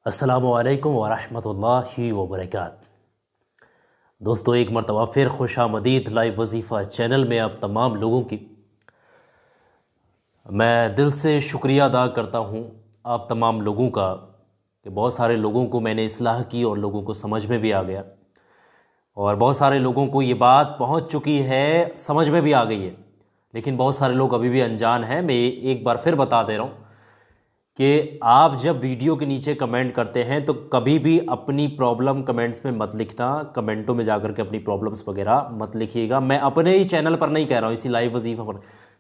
अस्सलामुअलैकुम वरहमतुल्लाहि वबरकात। दोस्तों, एक मरतबा फिर खुशामदीद लाइव वजीफ़ा चैनल में आप तमाम लोगों की मैं दिल से शुक्रिया अदा करता हूँ आप तमाम लोगों का कि बहुत सारे लोगों को मैंने इस्लाह की और लोगों को समझ में भी आ गया और बहुत सारे लोगों को ये बात पहुँच चुकी है, समझ में भी आ गई है। लेकिन बहुत सारे लोग अभी भी अनजान हैं। मैं एक बार फिर बता दे रहा हूँ कि आप जब वीडियो के नीचे कमेंट करते हैं तो कभी भी अपनी प्रॉब्लम कमेंट्स में मत लिखना। कमेंटों में जाकर के अपनी प्रॉब्लम्स वगैरह मत लिखिएगा। मैं अपने ही चैनल पर नहीं कह रहा हूँ, इसी लाइव वजीफा पर,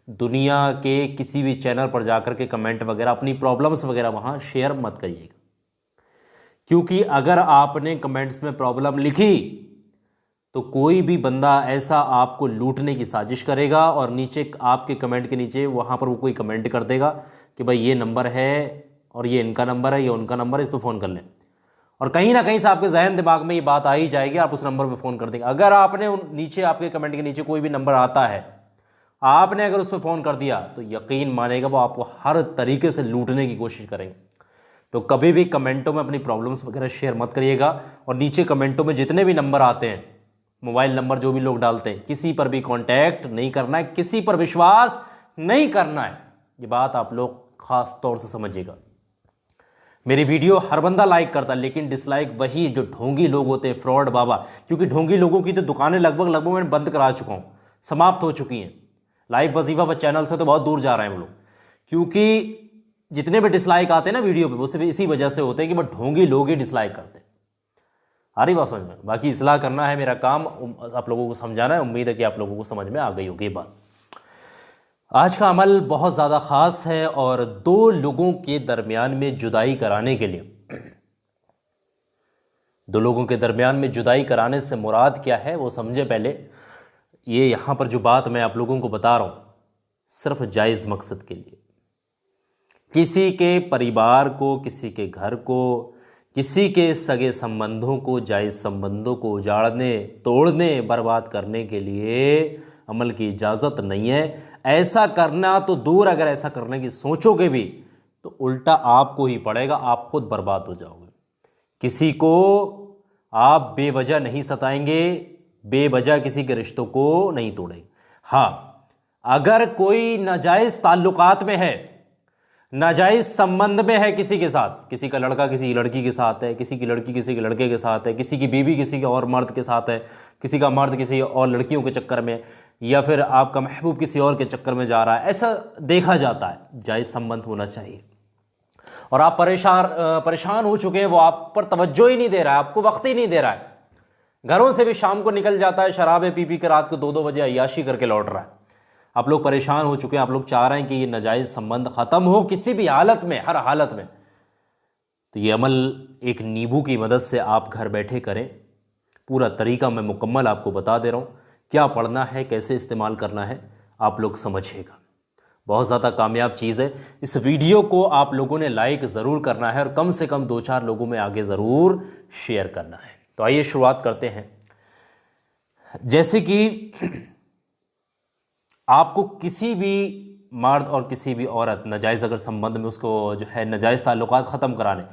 दुनिया के किसी भी चैनल पर जाकर के कमेंट वगैरह अपनी प्रॉब्लम्स वगैरह वहाँ शेयर मत करिएगा, क्योंकि अगर आपने कमेंट्स में प्रॉब्लम लिखी तो कोई भी बंदा ऐसा आपको लूटने की साजिश करेगा और नीचे आपके कमेंट के नीचे वहाँ पर वो कोई कमेंट कर देगा कि भाई ये नंबर है और ये इनका नंबर है, ये उनका नंबर है, इस पर फ़ोन कर लें। और कहीं ना कहीं से आपके जहन दिमाग में ये बात आ ही जाएगी, आप उस नंबर पर फ़ोन कर देंगे। अगर आपने नीचे आपके कमेंट के नीचे कोई भी नंबर आता है, आपने अगर उस पर फ़ोन कर दिया तो यकीन मानेगा वो आपको हर तरीके से लूटने की कोशिश करेंगे। तो कभी भी कमेंटों में अपनी प्रॉब्लम्स वगैरह शेयर मत करिएगा। और नीचे कमेंटों में जितने भी नंबर आते हैं, मोबाइल नंबर जो भी लोग डालते हैं, किसी पर भी कांटेक्ट नहीं करना है, किसी पर विश्वास नहीं करना है। ये बात आप लोग खास तौर से समझिएगा। मेरी वीडियो हर बंदा लाइक करता है, लेकिन डिसलाइक वही जो ढोंगी लोग होते हैं, फ्रॉड बाबा। क्योंकि ढोंगी लोगों की तो दुकानें लगभग मैं बंद करा चुका हूँ, समाप्त हो चुकी हैं। लाइव वजीफा पर चैनल से तो बहुत दूर जा रहे हैं वो लोग, क्योंकि जितने भी डिसलाइक आते हैं ना वीडियो पे, वो सिर्फ इसी वजह से होते हैं कि वो ढोंगी लोग ही डिसलाइक करते हैं। आ रही बात समझ में? बाकी इस्लाह करना है मेरा काम, आप लोगों को समझाना है। उम्मीद है कि आप लोगों को समझ में आ गई होगी ये बात। आज का अमल बहुत ज़्यादा ख़ास है और दो लोगों के दरमियान में जुदाई कराने के लिए, दो लोगों के दरमियान में जुदाई कराने से मुराद क्या है वो समझे पहले। ये यहाँ पर जो बात मैं आप लोगों को बता रहा हूँ, सिर्फ जायज़ मकसद के लिए। किसी के परिवार को, किसी के घर को, किसी के सगे संबंधों को, जायज़ संबंधों को उजाड़ने, तोड़ने, बर्बाद करने के लिए अमल की इजाज़त नहीं है। ऐसा करना तो दूर, अगर ऐसा करने की सोचोगे भी तो उल्टा आपको ही पड़ेगा, आप खुद बर्बाद हो जाओगे। किसी को आप बेवजह नहीं सताएंगे, बेवजह किसी के रिश्तों को नहीं तोड़ेंगे। हाँ, अगर कोई नाजायज़ ताल्लुकात में है, नाजायज़ संबंध में है किसी के साथ, किसी का लड़का किसी की लड़की के साथ है, किसी की लड़की किसी के लड़के के साथ है, किसी की बीवी किसी के और मर्द के साथ है, किसी का मर्द किसी और लड़कियों के चक्कर में, या फिर आपका महबूब किसी और के चक्कर में जा रहा है, ऐसा देखा जाता है। जायज़ संबंध होना चाहिए। और आप परेशान हो चुके हैं, वो आप पर तवज्जो ही नहीं दे रहा है, आपको वक्त ही नहीं दे रहा है। घरों से भी शाम को निकल जाता है, शराबें पी पी के रात को 2-2 बजे अय्याशी करके लौट रहा है। आप लोग परेशान हो चुके हैं, आप लोग चाह रहे हैं कि ये नाजायज़ संबंध ख़त्म हो किसी भी हालत में, हर हालत में। तो ये अमल एक नींबू की मदद से आप घर बैठे करें। पूरा तरीका मैं मुकम्मल आपको बता दे रहा हूँ, क्या पढ़ना है, कैसे इस्तेमाल करना है, आप लोग समझिएगा। बहुत ज़्यादा कामयाब चीज़ है। इस वीडियो को आप लोगों ने लाइक ज़रूर करना है और कम से कम 2-4 लोगों में आगे ज़रूर शेयर करना है। तो आइए शुरुआत करते हैं। जैसे कि आपको किसी भी मर्द और किसी भी औरत नाजायज़ अगर संबंध में, उसको जो है नाजायज़ ताल्लुकात ख़त्म कराने,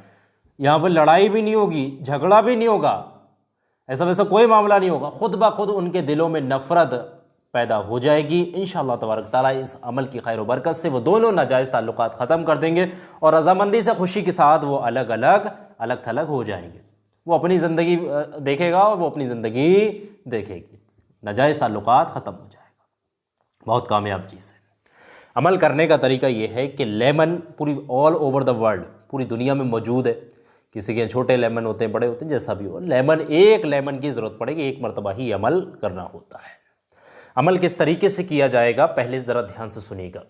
यहाँ पर लड़ाई भी नहीं होगी, झगड़ा भी नहीं होगा, ऐसा वैसा कोई मामला नहीं होगा, खुद ब खुद उनके दिलों में नफ़रत पैदा हो जाएगी। इंशाअल्लाह तबारक ताला इस अमल की खैर बरकत से वो दोनों नाजायज़ ताल्लुकात ख़त्म कर देंगे और रज़ामंदी से, खुशी के साथ वो अलग थलग हो जाएंगे। वो अपनी ज़िंदगी देखेगा और वो अपनी ज़िंदगी देखेगी, नाजायज़ ताल्लुकात ख़त्म हो जाएगा। बहुत कामयाब चीज़ है। अमल करने का तरीका ये है कि लेमन पूरी ऑल ओवर द वर्ल्ड, पूरी दुनिया में मौजूद है। किसी के छोटे लेमन होते हैं, बड़े होते हैं, जैसा भी हो, लेमन, एक लेमन की ज़रूरत पड़ेगी, एक मरतबा ही अमल करना होता है। अमल किस तरीके से किया जाएगा पहले ज़रा ध्यान से सुनिएगा।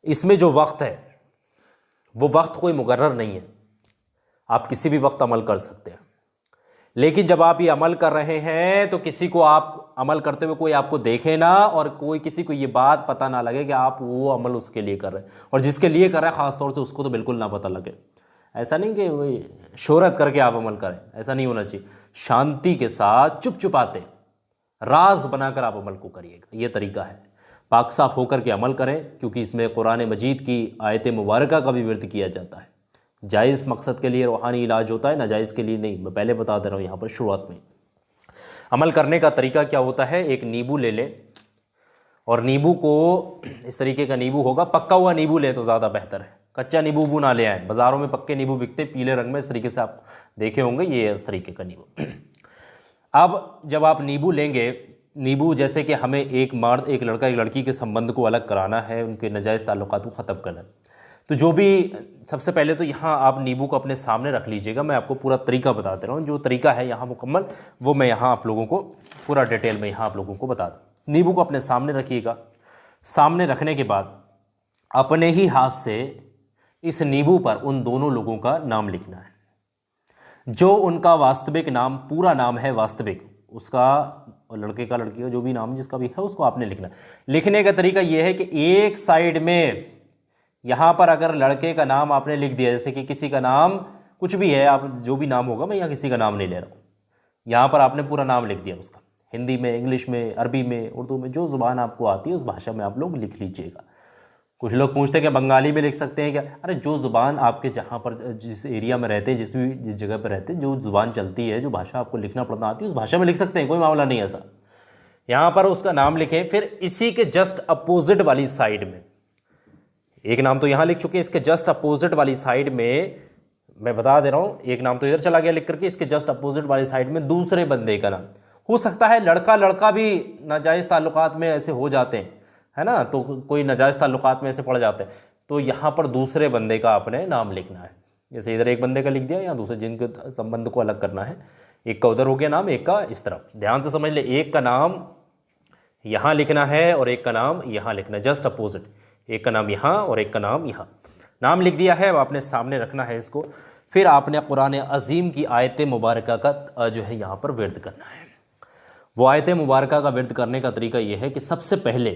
इसमें जो वक्त है वो वक्त कोई मुकर्रर नहीं है, आप किसी भी वक्त अमल कर सकते हैं। लेकिन जब आप ये अमल कर रहे हैं तो किसी को, आप अमल करते हुए कोई आपको देखे ना और कोई किसी को ये बात पता ना लगे कि आप वो अमल उसके लिए कर रहे हैं, और जिसके लिए कर रहे हैं ख़ास तौर से उसको तो बिल्कुल ना पता लगे। ऐसा नहीं कि वही शोहरत करके आप अमल करें, ऐसा नहीं होना चाहिए। शांति के साथ, चुप-चुपाते, राज बनाकर आप अमल को करिएगा। ये तरीका है। पाक साफ होकर के अमल करें, क्योंकि इसमें कुरान मजीद की आयत मुबारका का भी विर्द किया जाता है। जायज़ मकसद के लिए रूहानी इलाज होता है, नाजायज़ के लिए नहीं। मैं पहले बता दे रहा हूँ यहाँ पर शुरुआत में। अमल करने का तरीका क्या होता है, एक नींबू ले लें और नींबू को, इस तरीके का नींबू होगा, पक्का हुआ नींबू लें तो ज़्यादा बेहतर है, कच्चा नींबू ना ले आए। बाज़ारों में पक्के नींबू बिकते पीले रंग में, इस तरीके से आप देखे होंगे, ये इस तरीके का नींबू। अब जब आप नींबू लेंगे, नींबू जैसे कि हमें एक मर्द, एक लड़का, एक लड़की के संबंध को अलग कराना है, उनके नाजायज़ ताल्लुकात को ख़त्म करना है, तो जो भी, सबसे पहले तो यहाँ आप नींबू को अपने सामने रख लीजिएगा। मैं आपको पूरा तरीका बता दे रहा हूँ, जो तरीका है यहाँ मुकम्मल, वो मैं यहाँ आप लोगों को पूरा डिटेल में यहाँ आप लोगों को बता दूँ। नींबू को अपने सामने रखिएगा। सामने रखने के बाद अपने ही हाथ से इस नींबू पर उन दोनों लोगों का नाम लिखना है, जो उनका वास्तविक नाम, पूरा नाम है वास्तविक, उसका, लड़के का, लड़की का, जो भी नाम जिसका भी है, उसको आपने लिखना है। लिखने का तरीका यह है कि एक साइड में यहाँ पर अगर लड़के का नाम आपने लिख दिया, जैसे कि किसी का नाम कुछ भी है, आप जो भी नाम होगा, मैं यहाँ किसी का नाम नहीं ले रहा हूँ, यहाँ पर आपने पूरा नाम लिख दिया उसका, हिंदी में, इंग्लिश में, अरबी में, उर्दू में, जो ज़ुबान आपको आती है उस भाषा में आप लोग लिख लीजिएगा। कुछ लोग पूछते हैं कि बंगाली में लिख सकते हैं क्या? अरे जो ज़ुबान आपके, जहाँ पर, जिस एरिया में रहते हैं, जिस जगह पर रहते हैं, जो ज़ुबान चलती है, जो भाषा आपको लिखना पढ़ना आती है, उस भाषा में लिख सकते हैं, कोई मामला नहीं ऐसा। यहाँ पर उसका नाम लिखें, फिर इसी के जस्ट अपोजिट वाली साइड में, एक नाम तो यहाँ लिख चुके हैं, इसके जस्ट अपोजिट वाली साइड में, मैं बता दे रहा हूँ, एक नाम तो इधर चला गया लिख करके, इसके जस्ट अपोजिट वाली साइड में दूसरे बंदे का नाम। हो सकता है लड़का लड़का भी नाजायज़ ताल्लुकात में ऐसे हो जाते हैं, है ना, तो कोई नाजायज़ ताल्लुकात में ऐसे पड़ जाते हैं, तो यहाँ पर दूसरे बंदे का आपने नाम लिखना है। जैसे इधर एक बंदे का लिख दिया, या दूसरे जिनके संबंध को अलग करना है, एक का उधर हो गया नाम, एक का इस तरफ। ध्यान से समझ ले, एक का नाम यहाँ लिखना है और एक का नाम यहाँ लिखना है, जस्ट अपोजिट, एक का नाम यहाँ और एक का नाम यहाँ। नाम लिख दिया है, अब आपने सामने रखना है इसको। फिर आपने कुरान अज़ीम की आयत मुबारक का जो है यहाँ पर विर्द करना है। वो आयत मुबारक का विर्द करने का तरीका ये है कि सबसे पहले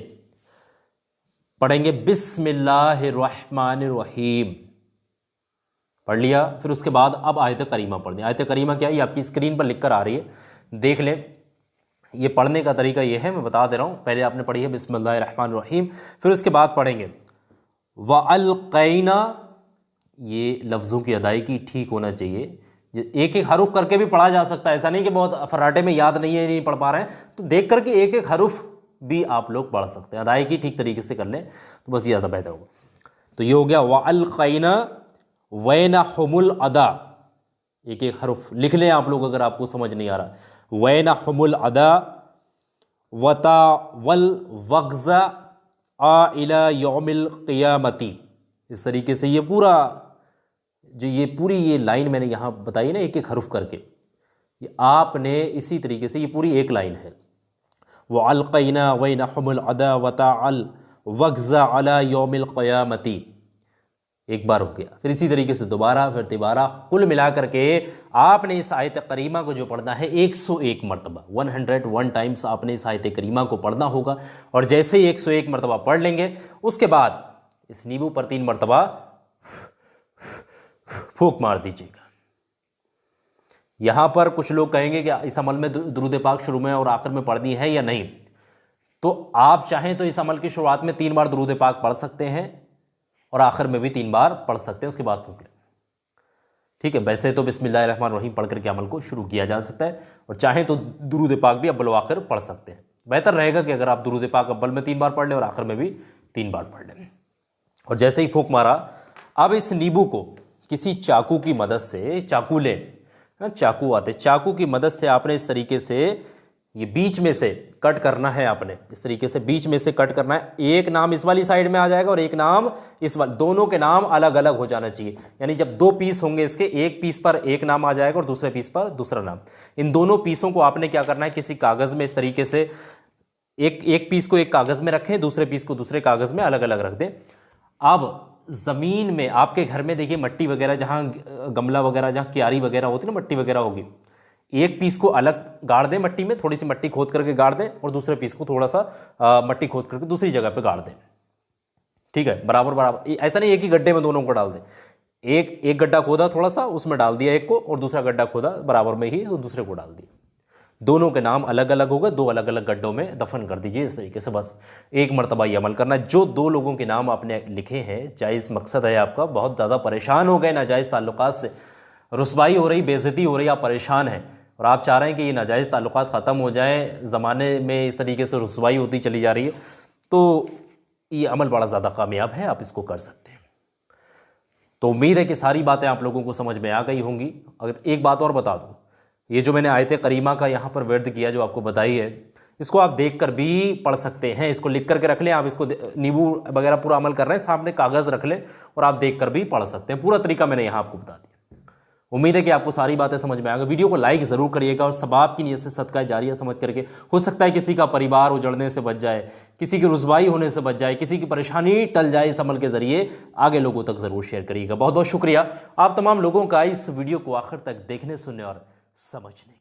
पढ़ेंगे बिस्मिल्लाहिर्रहमानिर्रहीम, पढ़ लिया, फिर उसके बाद अब आयत करीमा पढ़ दी। आयत करीमा क्या है, ये आपकी स्क्रीन पर लिख कर आ रही है, देख लें। ये पढ़ने का तरीका ये है, मैं बता दे रहा हूँ। पहले आपने पढ़ी है बिस्मिल्लाहिर्रहमानिर्रहीम, फिर उसके बाद पढ़ेंगे वअल्क़ैना, ये लफ्ज़ों की अदायगी ठीक होना चाहिए, एक एक हरूफ करके भी पढ़ा जा सकता है, ऐसा नहीं कि बहुत फर्राटे में याद नहीं है, नहीं पढ़ पा रहे हैं, तो देख करके एक एक हरूफ भी आप लोग पढ़ सकते हैं। अदायगी ठीक तरीके से कर लें तो बस ज़्यादा बेहतर होगा। तो ये हो गया वअल्क़ैना वैनहुमुल अदा, एक एक हरूफ लिख लें आप लोग अगर आपको समझ नहीं आ रहा। वैनहुमुल अदा वता वल वग़्ज़ा आ इला यौमिल क़ियामती, इस तरीके से ये पूरा, जो ये पूरी ये लाइन मैंने यहाँ बताई ना, एक एक हरूफ करके, ये आपने इसी तरीके से, ये पूरी एक लाइन है। वअल्क़ैना वैनहुमुल अदा वता अल वग़्ज़ा अला यौमिल क़ियामती, एक बार हो गया, फिर इसी तरीके से दोबारा, फिर तिबारा, कुल मिला करके आपने इस आयत करीमा को जो पढ़ना है 101 मरतबा, 101 टाइम्स आपने इस आयत करीमा को पढ़ना होगा। और जैसे ही 101 मरतबा पढ़ लेंगे, उसके बाद इस नींबू पर 3 मरतबा फूंक मार दीजिएगा। यहाँ पर कुछ लोग कहेंगे कि इस अमल में दुरूद पाक शुरू में और आखिर में पढ़नी है या नहीं, तो आप चाहें तो इस अमल की शुरुआत में 3 बार दुरूद पाक पढ़ सकते हैं और आखिर में भी 3 बार पढ़ सकते हैं, उसके बाद फूंक लें, ठीक है। वैसे तो बिस्मिल्लाहिर्रहमानिर्रहीम पढ़ करके अमल को शुरू किया जा सकता है, और चाहें तो दुरूद पाक भी अव्वल व आखिर पढ़ सकते हैं। बेहतर रहेगा कि अगर आप दुरूद पाक अव्वल में 3 बार पढ़ लें और आखिर में भी 3 बार पढ़ लें। और जैसे ही फूंक मारा, अब इस नींबू को किसी चाकू की मदद से, चाकू लें, चाकू आते, चाकू की मदद से आपने इस तरीके से ये बीच में से कट करना है, आपने इस तरीके से बीच में से कट करना है। एक नाम इस वाली साइड में आ जाएगा और एक नाम इस वाली, दोनों के नाम अलग अलग हो जाना चाहिए। यानी जब 2 पीस होंगे इसके, एक पीस पर एक नाम आ जाएगा और दूसरे पीस पर दूसरा नाम। इन दोनों पीसों को आपने क्या करना है, किसी कागज़ में इस तरीके से एक पीस को एक कागज़ में रखें, दूसरे पीस को दूसरे कागज़ में अलग अलग रख दें। अब ज़मीन में आपके घर में देखिए मट्टी वगैरह, जहाँ गमला वगैरह, जहाँ क्यारी वगैरह होती है ना, मट्टी वगैरह होगी, एक पीस को अलग गाड़ दें मट्टी में, थोड़ी सी मट्टी खोद करके गाड़ दें, और दूसरे पीस को थोड़ा सा मट्टी खोद करके दूसरी जगह पे गाड़ दें, ठीक है, बराबर बराबर। ऐसा नहीं एक ही गड्ढे में दोनों को डाल दें, एक गड्ढा खोदा थोड़ा सा, उसमें डाल दिया एक को, और दूसरा गड्ढा खोदा बराबर में ही तो दूसरे को डाल दिया। दोनों के नाम अलग अलग होगा, 2 अलग अलग गड्ढों में दफन कर दीजिए। इस तरीके से बस एक मरतबा ये अमल करना। जो 2 लोगों के नाम आपने लिखे हैं, जायज़ मकसद है आपका, बहुत ज़्यादा परेशान हो गए नाजायज़ ताल्लुकात से, रुसवाई हो रही, बेइज्जती हो रही, आप परेशान हैं और आप चाह रहे हैं कि ये नाजायज़ ताल्लुकात ख़त्म हो जाएँ, ज़माने में इस तरीके से रुसवाई होती चली जा रही है, तो ये अमल बड़ा ज़्यादा कामयाब है, आप इसको कर सकते हैं। तो उम्मीद है कि सारी बातें आप लोगों को समझ में आ गई होंगी। अगर एक बात और बता दूं, ये जो मैंने आयत करीमा का यहाँ पर वर्द किया जो आपको बताई है, इसको आप देख कर भी पढ़ सकते हैं। इसको लिख करके रख लें आप, इसको नींबू वगैरह पूरा अमल कर रहे हैं, सामने कागज़ रख लें और आप देख कर भी पढ़ सकते हैं। पूरा तरीका मैंने यहाँ आपको बता दिया। उम्मीद है कि आपको सारी बातें समझ में आ गई। वीडियो को लाइक ज़रूर करिएगा और सबाब की नीयत से सदका जारिया समझ करके, हो सकता है किसी का परिवार उजड़ने से बच जाए, किसी की रुसवाई होने से बच जाए, किसी की परेशानी टल जाए इस अमल के ज़रिए, आगे लोगों तक ज़रूर शेयर करिएगा। बहुत बहुत शुक्रिया आप तमाम लोगों का इस वीडियो को आखिर तक देखने, सुनने और समझने।